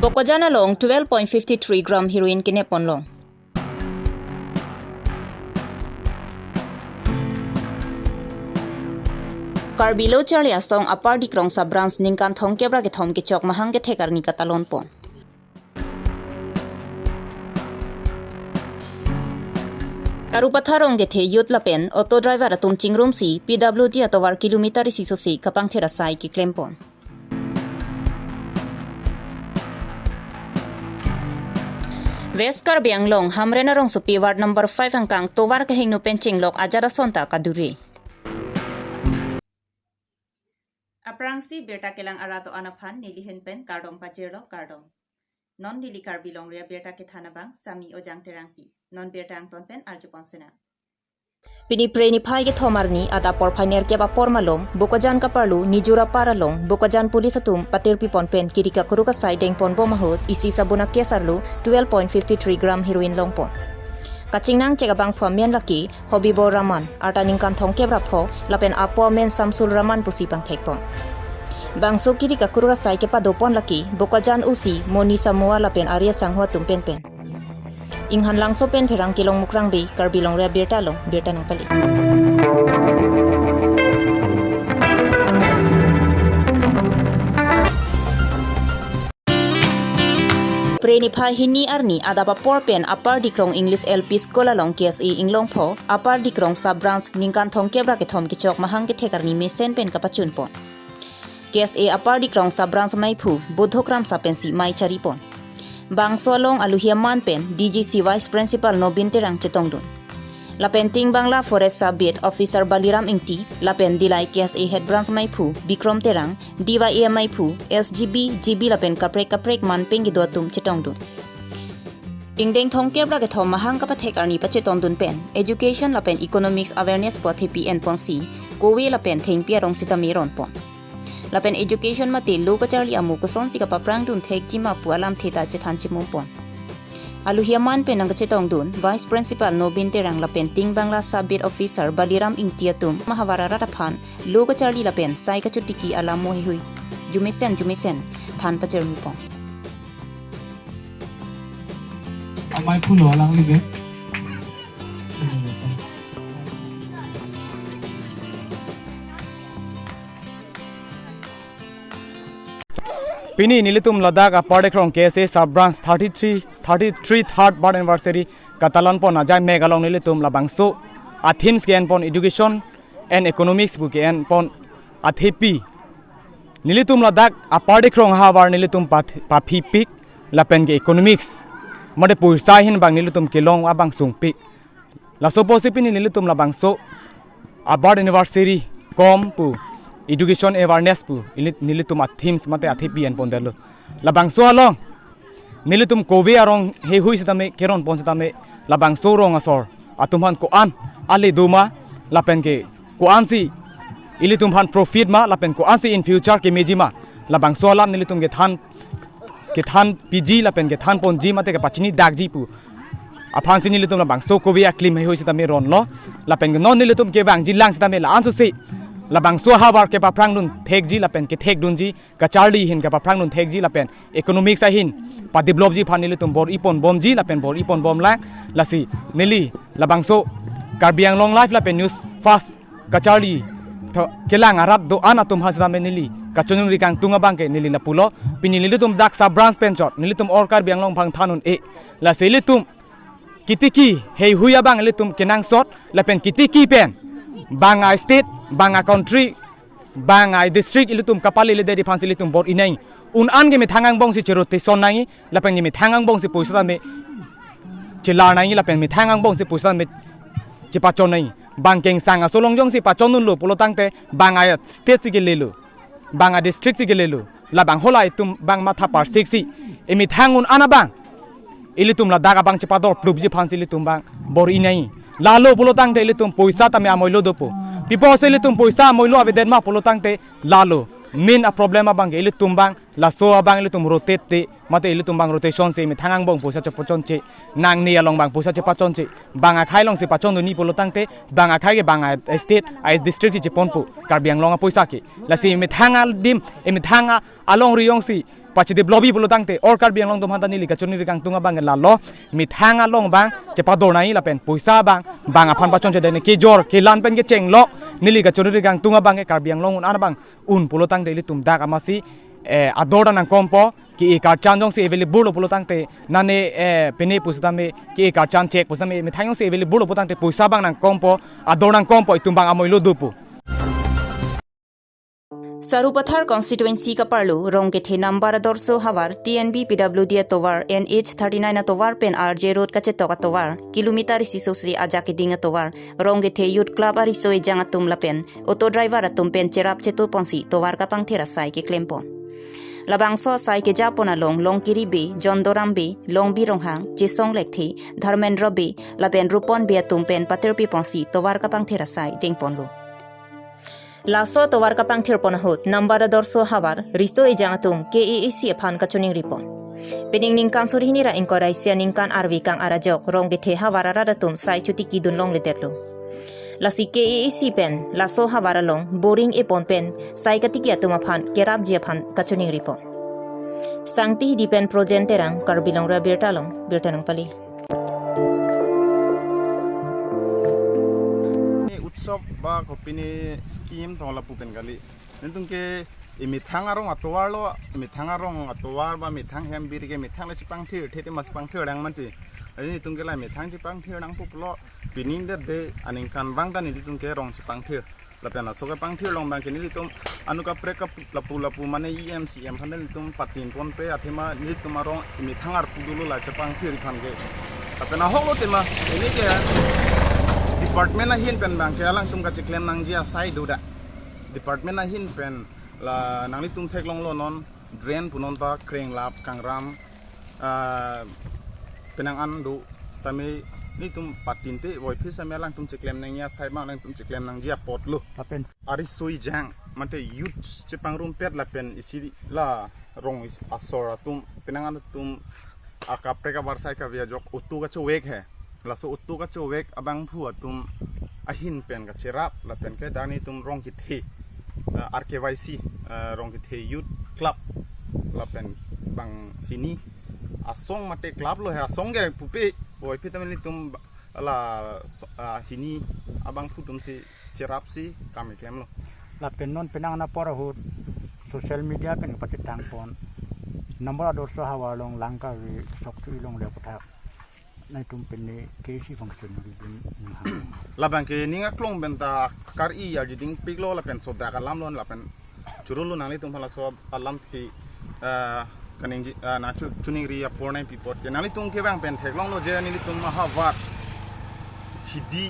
Bokojana long 12.53 gram heroin kinepon long. Karbi Longri Abirta apar di krong sa branch ningkan thong kebra ke thom ke chok mahang ke thekar ni katalon pon. Karupatharong gethe youth lapen auto driver atum chingrum si PWD atowar kilometer siso si kapang thera sai ki klempon. West Karbi Anglong hamrena rong supi ward number 5 angkang towar ke hingnu penching lok ajara sonta kaduri. Aprangsi Abirta kelang arato anaphan nilihin pen kardom pajirlo kardom. Non nili Karbi Longri Abirta ke thanabang sami ojang terangpi. Non Abirta ang tonpen arjuponsena. Pini preni phai ke thomarni ada por phainer ke ba por malom Bokojan ka parlu nijura paralong Bokojan pulis atum patirpi ponpen kirika kuruka sideng pon bomahot isi sabuna kesarlu 12.53 gram heroin longpon. Kachingnang cegabang phamian laki Hobibo Raman artaning kan thong kebra pho lapen apo men Samsul Raman pusipang thekpon. Bangso kirika kuruka sai ke padopon laki Bokojan usi Moni Samoa lapen Arya Sanghwa tumpen pen. Inghan langso pen pherang kilong mukrang bi Karbi Longri Abirta long Abirta nang pali. Preni pha hini arni adapa porpen apar dikrong English LP School long KSE inglong pho apar dikrong sub branch ningkan thong kebra ke thom ki chok mahang ke thekar ni mesen pen kapachun pon. KSE apar dikrong sub branch mai phu bodhokram sapensi mai chari pon. Bangso long aluhiaman pen DGC Vice Principal Nobin terang chetongdun. Lapen ting Bangla Forest Subject Officer Baliram Ingti, lapen Dilai KSA Head Branch Maipu, Bikrom terang, DYA Maipu, SGB, GB lapen kaprek man pengi doatum chetongdun. Ingdeng thong kebra ke thom mahang kapathek arni pa chetongdun pen, Education lapen Economics Awareness po thepi en pon si, kowe lapen theng pierong sitamiron pon. Lapen education mati loka charli amu kuson si kapaprang dun thek jima pu alam theta chethan chimumpon. Aluhiaman pen ang chetong dun Vice Principal Nobin terang lapen ting Bangla Subject Officer Baliram Ingtiatum mahawara rataphan loka charli lapen sai ka chutiki alam mo hui. Jumisen than pa chermi pon. Amai pulo lang libe. Pini nilitum Ladakh apar krong KSA sub branch 33 third birth anniversary katalan pon ajai megalong nilitum labangso athins gen pon education and economics bu gen pon athepi nilitum Ladakh apar krong hawar nilitum papi pik lapen ge economics made puisa hin bang nilitum kilong abang sungpik la soposi pini nilitum labangso abard anniversary kom pu education awareness pu nilitum themes mate athepi en pondelo labang so along nilitum kowe arong he hui sitame keron pon sitame labang so rong asor atumhan ko an ale duma lapen ke ko an si ilitum han profit ma lapen ko an si in future ke mejima labang so alam nilitum ke than pg lapen ke than pon ji mate ke pachini dagji pu aphan si nilitum labang so kowe aklim he hui sitame ron lo lapen ke non nilitum ke wang ji lang sitame la an so se labang so hawar ke paprang nun thek ji lapen ke thek dun ji ka charli hin ke paprang nun thek ji lapen economics a hin pa develop ji phanili tum bor ipon bom ji lapen bor ipon bom la lasi nili labang so Karbi Anglong life lapen news fast ka charli kelang arab do ana tum hazra me nili ka chunung rikang tunga bang ke nili lapulo pinili tum dak sa branch pen chot nili tum or Karbi Anglong phang thanun e la seli tum kitiki hei huya bang litum kenang sot lapen kitiki pen Banga state, banga country, banga district ilitum kapali lideri phansi litum bor inai. An ge me thangang bong si cherote sonangi lapeng me thangang bong si puisa me chelar nai lapeng me thangang bong si puisa me chepachon nai. Bangkeng sanga solong jong si pachon nun lo polotangte banga state si gelelu. Banga district si gelelu. Labang hola itum bang matha par siksi. Emi thangun ana bang. Ilitum la daga bang chepador plubji phansi litum bang bor inai. Lalo polotang te litum puisa tame amoilo dopo. Pipo se litum puisa amoilo aveden ma polotang te lalo. Min a problema bang litum bang la soa bang litum rotate te mate litum bang rotation se mi thangang bong puisa chapachon che nang ni along bang puisa chapachon che bang a khai long se pachon ni polotang te bang a khai ge bang a state a district che ponpo Karbi Anglong puisa ke la se mi thanga dim mi thanga along riyong si pachidip lobby pulo tangte or Karbi Anglong tum hanta nili kachuni rikang tunga bang lalo mi thanga long bang chepador nai la pen puisa bang aphan pachon che dene ke jor ke lan pen ke chenglo nili kachuni rikang tunga bang ke Karbi Anglong un ana bang un pulo tangte li tum dak amasi adora nang kompo ki e kar chan jong se available pulo tangte nane pene pusame ki e kar chan check pusame mi thangong se available pulo tangte puisa bang nang kompo ador nang kompo itum bang amoilo dupu Sarupathar constituency ka parlu rong ke the number dorso hawar TNB PWD towar NH39 towar pen RJ road ka chetok towar kilometer sisosri aja ke dinga towar rong ke the youth club ari soi janga tum lapen auto driver atum pen cherap chetu ponsi towar ka pang thera sai ke klempon labang so sai ke japona long kiri be jondoram be long bi ronghang jesong lekthi dharmendra be lapen rupon be atum pen paterpi ponsi towar ka pang thera sai dingpon lo Laso towar kapang tirpon hot number dorso hawar risto ejangatum KEAC aphan kachuning ripon pening ningkan surhini ra inkorai sia ningkan arwi kang arajok rong gethe hawara radatum sai chuti kidun long leterlo lasi KEAC pen laso hawara long boring epon pen sai katiki atum aphan kerap ji aphan kachuning ripon sangti dipen projenterang Karbi Longri Abirta long birtanang pali उत्सव बा कपिनी स्कीम तोला पुपेन गाली नतुंके मिथांग आरंग अतवारलो मिथांग आरंग अतवार बा मिथांग हेम बिरगे मिथांग ले चिपांग थिर थेते मस पांग थिर डांग मानति अनि तुंके ला मिथांग चिपांग थिर डांग पुपलो बिनिंग दे अनिं कान बांग दानि तुंके रंग चिपांग थिर लापेना सोगे पांग थिर लं बांग केनि लितुम अनुका प्रेकअप लपु माने EMCM फंदे लितुम पातिन पन पे अथेमा लितुम आरंग मिथांग आर पुदुलो ला चिपांग थिर खानगे लापेना होलो तेमा एनि के Department na hin pen bang kaya lang tum ka chiklem nang jia sai duda Department na hin pen la nang li tum thek long lo non drain punon ta kreng lap kangram penang an du tami ni tum patin te boy phisa me lang tum chiklem nang ya sai ma lang tum chiklem nang jia pot lu pen ari sui jang mante youth chipang rum pet la pen isi la rong asora tum penang an tum akapre ka barsai ka via jok utu ka chwek hai laso utu ka chowek abang phu atum ahin pen ka cherap la pen ke dani tum rong ki the RKYC rong ki the youth club la pen bang hini asong mate club lo ha asong ge pupe boy pitameli tum la hini abang phu tum si cherap si kami kem lo la pen non penang na por hu social media pen patitang pon number dorso hawalong langka wi soktu long le patha nai tum penne kesi function rin labang ke ninga klong benta kar I ya jiding piglo la pen so da kalam lon la pen churulu nali tum phala so alam thi kaning na chuning ri ya pornai pipot ke nali tum ke bang pen theklong lo je ni tum ma ha wat hidi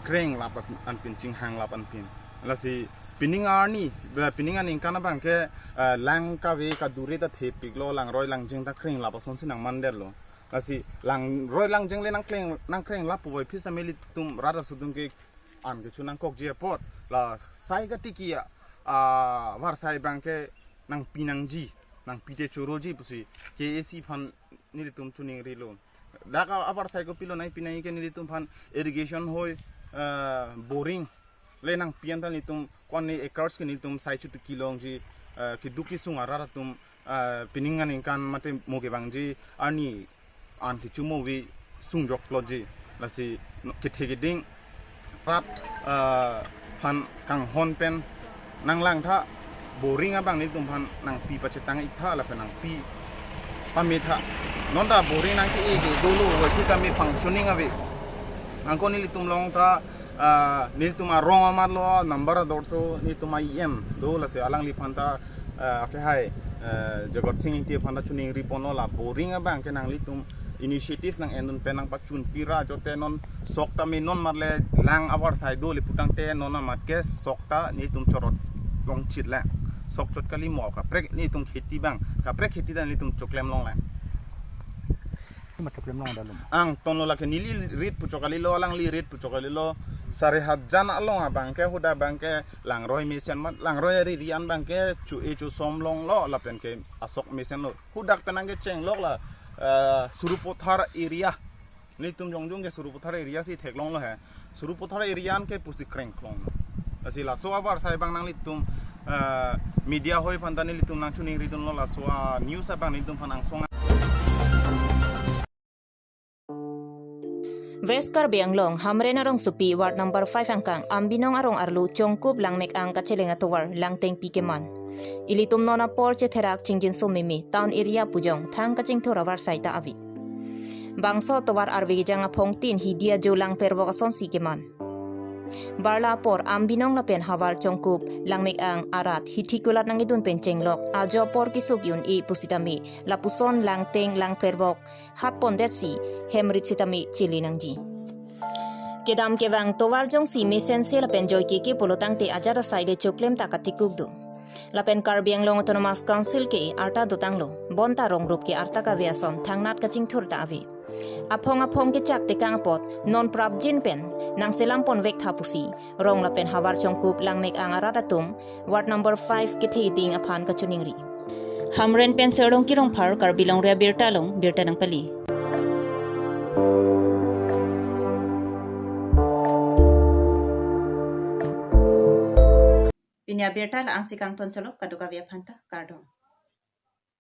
kreng la pan an pin ching hang la pan pin la si pininga ni pininga ning kana bang ke lang ka we ka dure ta the piglo lang roi lang jing ta kreng la pa son sinang mander lo asi lang roi lang jeng le nang kreng la poi phisa meli tum rada sudung ke an ke chunang kok je pot la sai ga tikia war sai bang ke nang pinang ji nang pite choro ji pusi ke AC fan ni tum chuning ri lo da ka abar sai ko pilo nai pinai ke ni tum fan irrigation hoi boring le nang pian ta ni tum kon ni acres ke ni tum sai chu kilong ji ki duki sunga rada tum pininga ning kan mate moge bang ji ani anti chumo wi sungjok loji lasi kithegiding rat phan kang hon pen nang lang tha boring abang ni tum phan nang pi pachetang itha la pen nang pi pamitha nonda boring nang ki ge dolo wa ki kami functioning ave angko ni tum long tha ni tum arong amar lo number dorso ni tum IM do la se alang li phanta ke hai jagot sing ti phanta chuning ripono la boring abang ke nang li tum initiative nang endun penang pachun pira jote non sokta mi non marle lang awar sai do li putang te non ma kes sokta ni tum chorot long chit la sok chot kali mo ka prek ni tum kheti bang ka prek kheti dan ni tum choklem long la ma choklem long dalum ang tono la ke nili rit pu chokali lo lang li rit pu chokali lo sare hat jan along abang ke huda bang ke lang roi mesen mat lang roi ri rian bang ke chu som long lo la pen ke asok mesen lo hudak penang ke cheng lok la Surupothar area ni tum jongjong ke Surupothar area si theklong lo hai Surupothar area ke pusi kreng klong asi la so abar sai bang nang li tum media hoi pantani litum nang chuning ridun lola so news abang litum panang song West Karbi Anglong hamre na rong supi ward number 5 angkang ambinong arong arlu chongkup langmek ang kachelenga towar langteng pikeman. Ilitum nona por chetherak chingjin sumimi town area pujong thang kaching thorawar saita avi. Bangso towar arvi janga phongtin hidia jolang pervokason sikeman. Barla por ambinong lapen hawar chongkup langmek ang arat hitikulat nang idun penchenglok ajo por kisuk yun I pusitami lapuson langteng lang pervok hat pondetsi hemrit sitami chili nangji. Kedam kevang towar jong si mesen se lapen joy kiki polotang te ajara side choklem takatikuk du. Lapen Karbi Anglong Autonomous Council ke arta dutanglo bonta rong rup ke arta ka viason thangnat kaching thurta avi. Apong ke chak te kangpot non prab jin pen nang selampon vek thapusi rong lapen hawar chongkup langmek ang aradatum ward number 5 ke theiting aphan ka chuningri. Hamren pen serong kirong phar Karbi Longri Abirta long birta nang pali. Pinya Abirta la ang sikang ton chalok kaduka via phanta kardong.